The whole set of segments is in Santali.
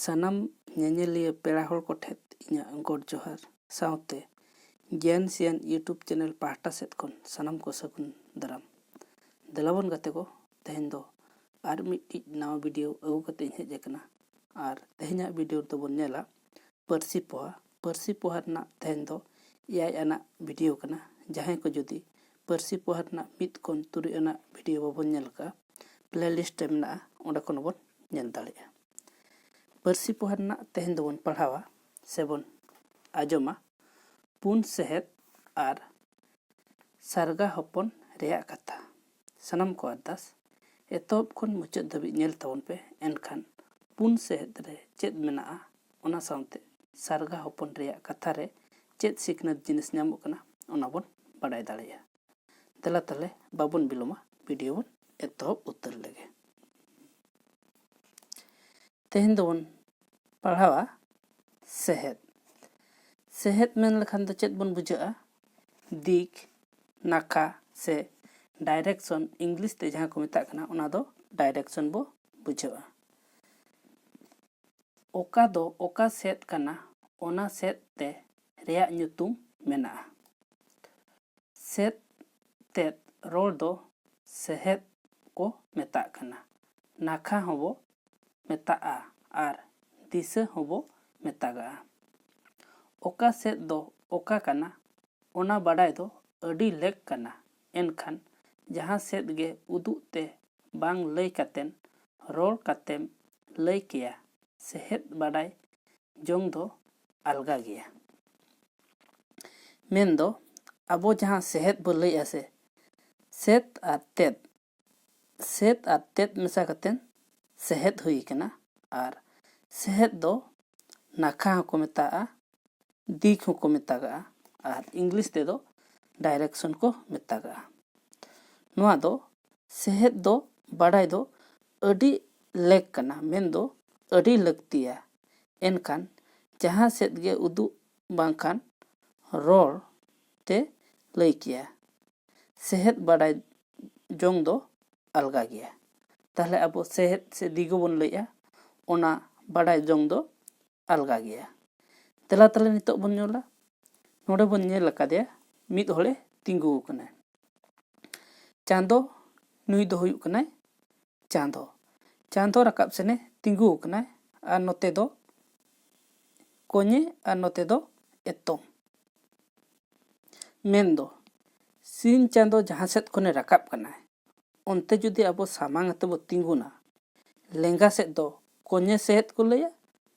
ᱥᱟᱱᱟᱢ ᱧᱮᱧᱮᱞᱤᱭᱟᱹ ᱯᱮᱲᱟ ᱦᱚᱲ ᱠᱚᱴᱷᱮᱱ ᱤᱧᱟᱹᱜ ᱜᱚᱰ ᱡᱚᱦᱟᱨ ᱥᱟᱶᱛᱮ ᱜᱮᱭᱟᱱ ᱥᱤᱭᱟᱱ ᱤᱭᱩᱴᱩᱵᱽ ᱪᱮᱱᱮᱞ ᱯᱟᱦᱴᱟ ᱥᱮᱫ ᱠᱷᱚᱱ ᱥᱟᱱᱟᱢ ᱠᱚ ᱥᱟᱹᱜᱩᱱ ᱫᱟᱨᱟᱢ᱾ ᱫᱮᱞᱟᱵᱚᱱ ᱜᱟᱛᱮ ko, ᱛᱮᱦᱮᱧ ᱫᱚ ᱟᱨ ᱢᱤᱫᱴᱤᱡ ᱱᱟᱣᱟ ᱵᱷᱤᱰᱤᱭᱳ ᱟᱹᱜᱩ ᱠᱟᱛᱮ ᱤᱧ ᱦᱮᱡ ᱟᱠᱟᱱᱟ᱾ ᱟᱨ ᱛᱮᱦᱮᱧᱟᱜ ᱵᱷᱤᱰᱤᱭᱳ ᱨᱮᱫᱚ ᱵᱚᱱ ᱧᱮᱞᱟ ᱯᱟᱹᱨᱥᱤ ᱯᱚᱦᱟ ᱨᱮᱱᱟᱜ ᱛᱮᱦᱮᱧ ᱫᱚ 7 ᱟᱱᱟᱜ ᱵᱷᱤᱰᱤᱭᱳ ᱠᱟᱱᱟ। ᱡᱟᱦᱟᱸᱭ ᱠᱚ ᱡᱩᱫᱤ ᱯᱟᱹᱨᱥᱤ ᱯᱚᱦᱟ ᱨᱮᱱᱟᱜ 1 ᱠᱷᱚᱱ 3 ᱟᱱᱟᱜ ᱵᱷᱤᱰᱤᱭᱳ ᱵᱟᱵᱚᱱ ᱧᱮᱞ ᱠᱟᱜᱼᱟ, ᱯᱞᱮᱞᱤᱥᱴ ᱨᱮ ᱢᱮᱱᱟᱜᱼᱟ, ᱚᱸᱰᱮ ᱠᱷᱚᱱ ᱵᱚᱱ ᱧᱮᱞ ᱫᱟᱲᱮᱭᱟᱜᱼᱟ। ᱯᱟᱹᱨᱥᱤ ᱯᱚᱦᱟ ᱨᱮᱱᱟᱜ ᱛᱮᱦᱮᱧ ᱫᱚᱵᱚᱱ ᱯᱟᱲᱦᱟᱣᱟ ᱥᱮᱵᱚᱱ ᱟᱸᱡᱚᱢᱟ ᱯᱩᱱ ᱥᱮᱦᱮᱫ ᱟᱨ ᱥᱟᱨᱜᱟ ᱦᱚᱯᱚᱱ ᱨᱮᱭᱟᱜ ᱠᱟᱛᱷᱟ। ᱥᱟᱱᱟᱢ ᱠᱚ ᱟᱨᱫᱟᱥ ᱮᱛᱚᱦᱚᱵ ᱠᱷᱚᱱ ᱢᱩᱪᱟᱹᱫ ᱫᱷᱟᱹᱵᱤᱡ ᱧᱮᱞ ᱛᱟᱵᱚᱱ ᱯᱮ, ᱮᱱᱠᱷᱟᱱ ᱯᱩᱱ ᱥᱮᱦᱮᱫ ᱨᱮ ᱪᱮᱫ ᱢᱮᱱᱟᱜᱼᱟ, ᱚᱱᱟ ᱥᱟᱶᱛᱮ ᱥᱟᱨᱜᱟ ᱦᱚᱯᱚᱱ ᱨᱮᱭᱟᱜ ᱠᱟᱛᱷᱟ ᱨᱮ ᱪᱮᱫ ᱥᱤᱠᱷᱱᱟᱹᱛ ᱡᱤᱱᱤᱥ ᱧᱟᱢᱚᱜ ᱠᱟᱱᱟ, ᱚᱱᱟ ᱵᱚᱱ ᱵᱟᱰᱟᱭ ᱫᱟᱲᱮᱭᱟᱜᱼᱟ। ᱫᱮᱞᱟ ᱛᱟᱦᱞᱮ ᱵᱟᱵᱚᱱ ᱵᱤᱞᱚᱢᱟ, ᱵᱷᱤᱰᱤᱭᱳ ᱵᱚᱱ ᱮᱛᱚᱦᱚᱵ ᱩᱛᱟᱹᱨ ᱞᱮᱜᱮ। ᱛᱮᱦᱮᱧ ᱫᱚᱵᱚᱱ ᱯᱟᱲᱦᱟᱣᱟ ᱥᱮᱦᱮᱫ। ᱥᱮᱦᱮᱫ ᱢᱮᱱ ᱞᱮᱠᱷᱟᱱ ᱫᱚ ᱪᱮᱫ ᱵᱚᱱ ᱵᱩᱡᱷᱟᱹᱜᱼᱟ? ᱫᱤᱠ, ᱱᱟᱠᱷᱟ ᱥᱮ ᱰᱟᱭᱨᱮᱠᱥᱚᱱ, ᱤᱝᱞᱤᱥ ᱛᱮ ᱡᱟᱦᱟᱸ ᱠᱚ ᱢᱮᱛᱟᱜ ᱠᱟᱱᱟ ᱚᱱᱟ ᱫᱚ ᱰᱟᱭᱨᱮᱠᱥᱚᱱ ᱵᱚ ᱵᱩᱡᱷᱟᱹᱜᱼᱟ। ᱚᱠᱟ ᱫᱚ ᱚᱠᱟ ᱥᱮᱫ ᱠᱟᱱᱟ, ᱚᱱᱟ ᱥᱮᱫ ᱛᱮ ᱨᱮᱭᱟᱜ ᱧᱩᱛᱩᱢ ᱢᱮᱱᱟᱜᱼᱟ। ᱥᱮᱫ ᱛᱮᱫ ᱨᱚᱲ ᱫᱚ ᱥᱮᱦᱮᱫ ᱠᱚ ᱢᱮᱛᱟᱜ ᱠᱟᱱᱟ। ᱱᱟᱠᱷᱟ ᱦᱚᱸᱵᱚ ᱢᱮᱛᱟᱜᱼᱟ ᱟᱨ ᱫᱤᱥᱟᱹ ᱦᱚᱸᱵᱚ ᱢᱮᱛᱟᱜᱟᱜᱼᱟ। ᱚᱠᱟ ᱥᱮᱫ ᱫᱚ ᱚᱠᱟ ᱠᱟᱱᱟ, ᱚᱱᱟ ᱵᱟᱰᱟᱭ ᱫᱚ ᱟᱹᱰᱤ ᱞᱮᱠ ᱠᱟᱱᱟ। ᱮᱱᱠᱷᱟᱱ ᱡᱟᱦᱟᱸ ᱥᱮᱫ ᱜᱮ ᱩᱫᱩᱜ ᱛᱮ ᱵᱟᱝ ᱞᱟᱹᱭ ᱠᱟᱛᱮᱱ ᱨᱚᱲ ᱠᱟᱛᱮᱢ ᱞᱟᱹᱭ ᱠᱮᱭᱟ, ᱥᱮᱦᱮᱫ ᱵᱟᱰᱟᱭ ᱡᱚᱝ ᱫᱚ ᱟᱞᱜᱟ ᱜᱮᱭᱟ। ᱢᱮᱱᱫᱚ ᱟᱵᱚ ᱡᱟᱦᱟᱸ ᱥᱮᱦᱮᱫ ᱵᱚ ᱞᱟᱹᱭᱮᱜᱼᱟ ᱥᱮ, ᱥᱮᱫ ᱟᱨ ᱛᱮᱫ ᱢᱮᱥᱟ ᱠᱟᱛᱮᱱ ᱥᱮᱦᱮᱫ ᱦᱩᱭ ᱠᱟᱱᱟ। ᱟর ᱥᱮᱦᱮᱫ ᱫᱚ নাখা হঁকো মেতাগা, দিক হঁকো মেতাগা আর ইংলিশ তেদো ডাইরেকশন को মেতাগা। নোয়া দো সেহেদ দো বাড়াই দো আডি লেক কানা, মেন দो আডি লাকतिया। एनखान जहाँ सेद गे उदु बांखान रोड ते लई किया, सेहत बाड़ाई जोंग दो अलगा गया। ताहले अब सेहत से दिगो बन लइया, ओना बाड़ाई जोंग दो अलगा गया। तेला ताले नितोग बन ñoला, नोडे बन ñेल अकादेया मिद होड़े तिंगु कनाय। चांदो नुई दो हुयुग कनाय चांदो राकाब सेने तिंगु कनाय, आर नोते दो कोñे आर नोते दो एतोम। मेन दो सीन चांदो जहाँ सेद कोने राकाब कनाय, उनते जुदी अब सामांग अते बो तिंगुना, लेंगा सेद दो कोñे सेहत को लया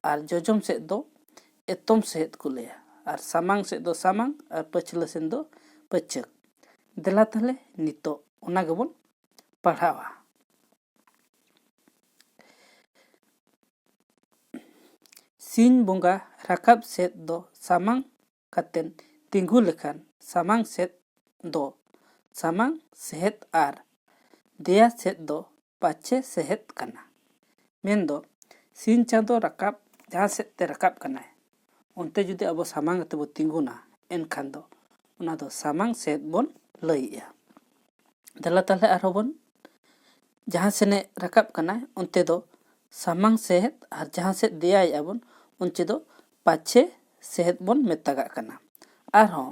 आर जोजम सेद दो एतोम सेहत को लया, आर सामांग सेद दो सामांग आर पछला सेन दो पछक। देला ताहले नितो ओना गेबोन पढ़ावा। सीन बोंगा राकाब सेद दो सामांग कातेन तिंगु लेखान सामांग सेद दो सामांग सेहत आर देया सेद दो पाछे सेहत कना। मेन दो सीन चांदो राकाब जहाँ सेद ते राकाब कनाय, उनते जुदी अब सामांग अते बो तिंगुना, एनखान दो उना दो सामांग सेहत बोन लइया। देला ताहले आरो बोन जहाँ सेने राकाब कनाय उनते दो सामांग सेहत आर जहाँ सेद देया आबोन उनचे दो पाछे सेहत बोन मेतागा कना। आरो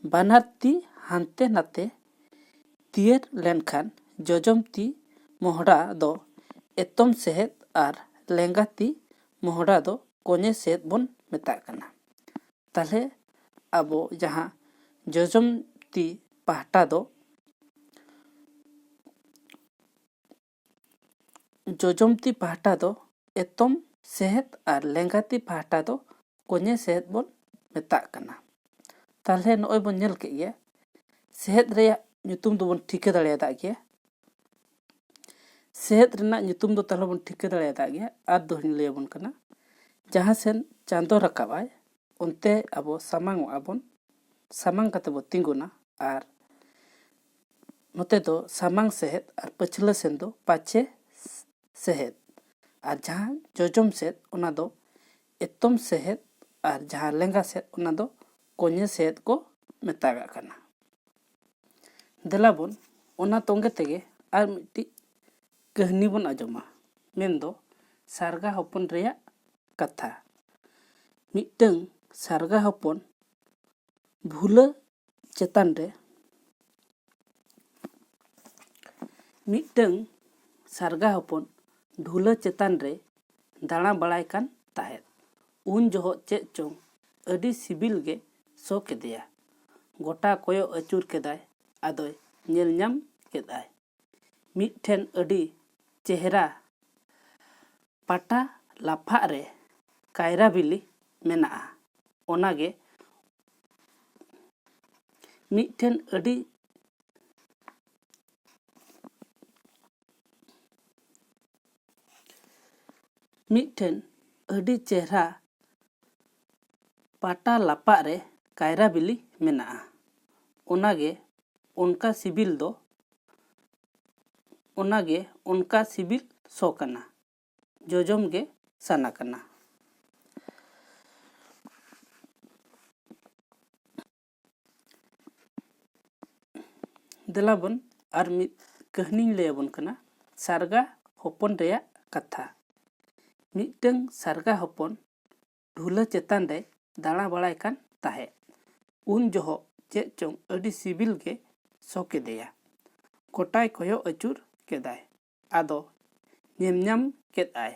बानार ती हानते नाते तियर लेनखान जोजम ती मोहड़ा दो एतोम सेहत आर लेंगा ती मोहड़ा दो कोñे सेहत बोन मेता कना। ताहले अबो जहाँ जोजम ती पाहटा दो एतोम सेहत आर लेंगा ती पाहटा दो कोñे सेहत बोन मेता कना। ताहले नोय बोन ñेल के गया सेहत रेया ñुतुम दो बोन ठिका दाड़ेयादा गया। सेहत रेना ñुतुम दो ताहले बोन ठिका दाड़ेयादा गया। आर दो हिन लय बोन कना, जहाँ सेन चांदो राकाबाय उनते अबो सामांग आबोन, सामांग कते बो तिंगुना, आर नोते दो सामांग सेहत आर पछला सेन दो पाछे सेहत, आर जहाँ जोजम सेहत उना दो एतोम सेहत आर जहाँ लेंगा सेहत उना दो कोñे सेहत को मेतागा कना। देला बोन ओना तोंगे तेगे आर मिट्टी कहनी बोन आजोमा। मेन दो सारगा हपन रेया कथा। मिटंग सारगा हपन भूला चेतान रे मिटंग सारगा हपन ढूला चेतान रे दाणा बड़ाय कान ताहेत। उन जोहो चेद चोंग अडी सिबिल गे सो केदेया। गोटा कोयो अचूर केदाय आदोय नेल ᱧᱟᱢ केदाय मिटठेन अडी चेहरा पाटा लाफा रे कायरा बिली मेनाआ। ओनागे मिटठेन अडी चेहरा पाटा लापा रे कायरा बिली मेनाआ। ओनागे उनका सिबिल सो कना जोजम गे साना कना। देलाबन आर मिद कहनी लैबन कना सारगा हपन रेया कथा। मिटंग सारगा हपन ढूला चेतान रे दाणा बड़ाय कान ताहे। उन जोहो चेद चोंग अडी सिबिल गे सो केदेया। गोटाय कोयो अचूर केदाय आदो नेल ᱧᱟᱢ केदाय।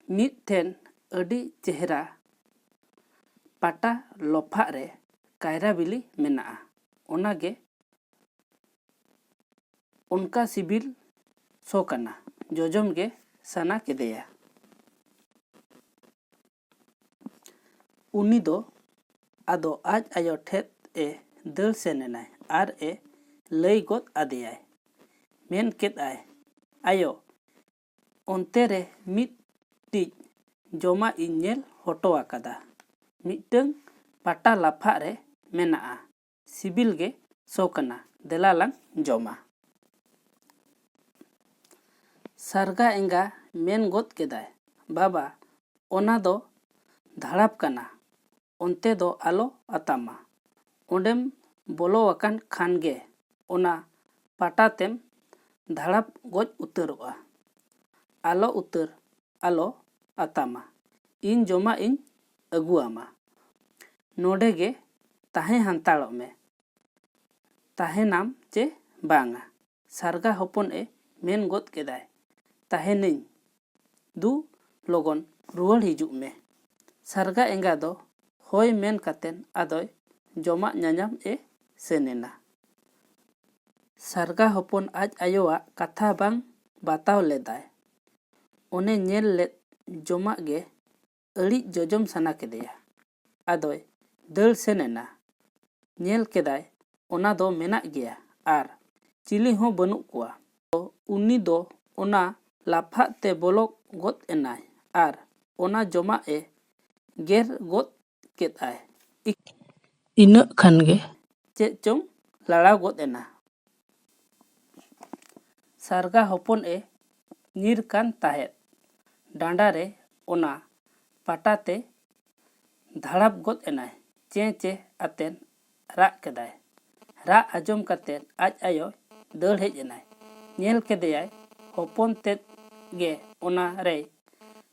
मिटठेन अडी चेहरा पाटा लोफा रे कायरा बिली मेनाआ। ओनागे उनका सिबिल सो कना जोजम गे साना केदेया। उनी दो आदो आज आयो ठेत ए दल सेनेनाय आर ए लई गोद आदेयाय। मेन केदाय आयो ओनते रे मिदटिज जोमा इन नेल हटो आकादा। मिटंग पाटा लाफा रे मेनाआ सिबिल गे सो कना देला लांग जोमा। सारगा एंगा मेन गोद केदाय बाबा ओना दो धाड़ाप कना ओनते दो आलो आतामा। ओंडेम बोलो आकान खान गे ओना पाटा तेम धाड़ाप गोज उतरोआ। आलो आतामा इन जोमा इन अगुआमा। नोडे गे ताहे हांताड़ो में ताहे नाम चे बांगा। सारगा हपन ए मेन गोद केदाय ताहे नहीं दू लोगन रुवड़ हिजुग में। सारगा एंगा दो होय मेन कातेन आदोय जोमा ᱧᱟᱧᱟᱢ ए सेनेना। सारगा हपन आज आयोआ कथा बांग बाताव लेदाय। ओने नेल लेद जोमा गे अड़ी जोजम साना केदेया आदोय दल सेनेना। नेल केदाय ओना दो मेना गया आर चिली हो बनुक कुआ। तो उनी दो ओना लाफा ते बोलो गोद एनाय आर ओना जोमा ए गेर गोद केदाय। इना खान गे चेद चोंग लड़ाव गोद एना। सारगा हपन ए नीर कान ताहेत डांडा रे ओना पाटा ते धाड़ाप गोद एनाय चे चे आतेन राग केदाय। राग आजम कातेन आज आयो दड़ हेज एनाय। नेल केदेयाय हपन तेद गे ओना रे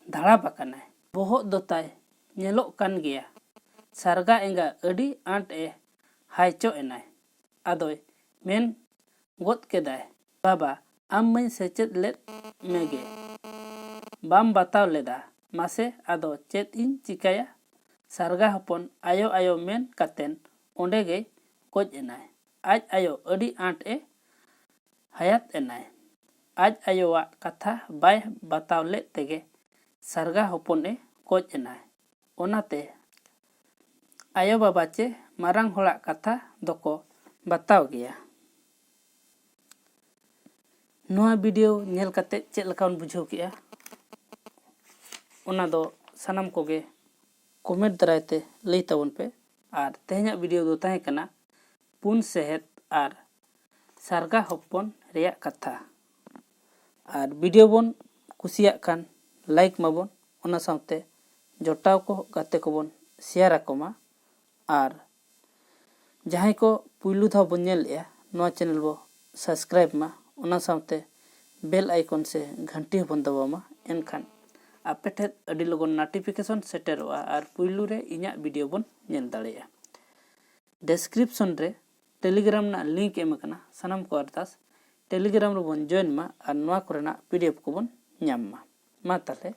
धाड़ाप आकानाय। बोहोग दो ताय नेलोग कान गया। सारगा एंगा अड़ी आंट ए हायचो एनाय आदोय मेन गोद केदाय बाबा आम मई सेचेद लेद मेगे बाम बताव लेदा मासे आदो चेद इन चिकाया। सारगा हपन आयो आयो मेन कातेन ओंडे गे गोज एनाय। आज आयो अड़ी आंट ए हायात एनाय। आज आयोवा कथा बाय बताव ले तेगे सारगा हपन ए गोज एनाय। ओनाते आयो बाबा चे मारांग होड़ा कथा दोको बताव गया। नोआ वीडियो नेल काते चेद लका बुझाव किया ओना दो सानाम कोगे कमेंट दरायते लई ताबन पे। आर तेहना वीडियो दो ताहे कना पुन सेहत आर सारगा हपन रेया कथा। आर वीडियो बोन कुसिया कान लाइक माबोन ओना सावते जोटाव को गाते को बोन शेयर आकोमा। आर जहां को पुइलु धाव बोन नेल या नोआ चैनल बो सब्सक्राइब मा ओना सावते बेल आइकन से घंटी बोन दबामा एनखान आपे ठेन अडी लगन नोटिफिकेशन सेटेरोआ और पुइलू रे इᱧᱟᱜ वीडियो बन नेल दाड़ेया। डिस्क्रिप्शन रे टेलीग्राम ना लिंक एम कना सनम को अरदास टेलीग्राम रे बन जॉइन मा और नोआ कोरेना पीडीएफ को बन ᱧᱟᱢ मा ताले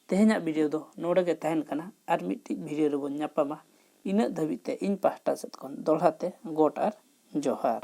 तेहेᱧाᱜ वीडियो दो नोडे गे तहन कना और मिट्टी वीडियो रे बन ᱧᱟᱯᱟᱢᱟ ᱤᱱᱟᱹᱜ ᱫᱷᱟᱹᱵᱤᱡ ᱛᱮ ᱤᱧ ᱯᱟᱦᱴᱟ ᱥᱮᱫ ᱠᱷᱚᱱ ᱫᱚᱲᱦᱟᱛᱮ ᱜᱚᱴ ᱟᱨ ᱡᱚᱦᱟᱨ।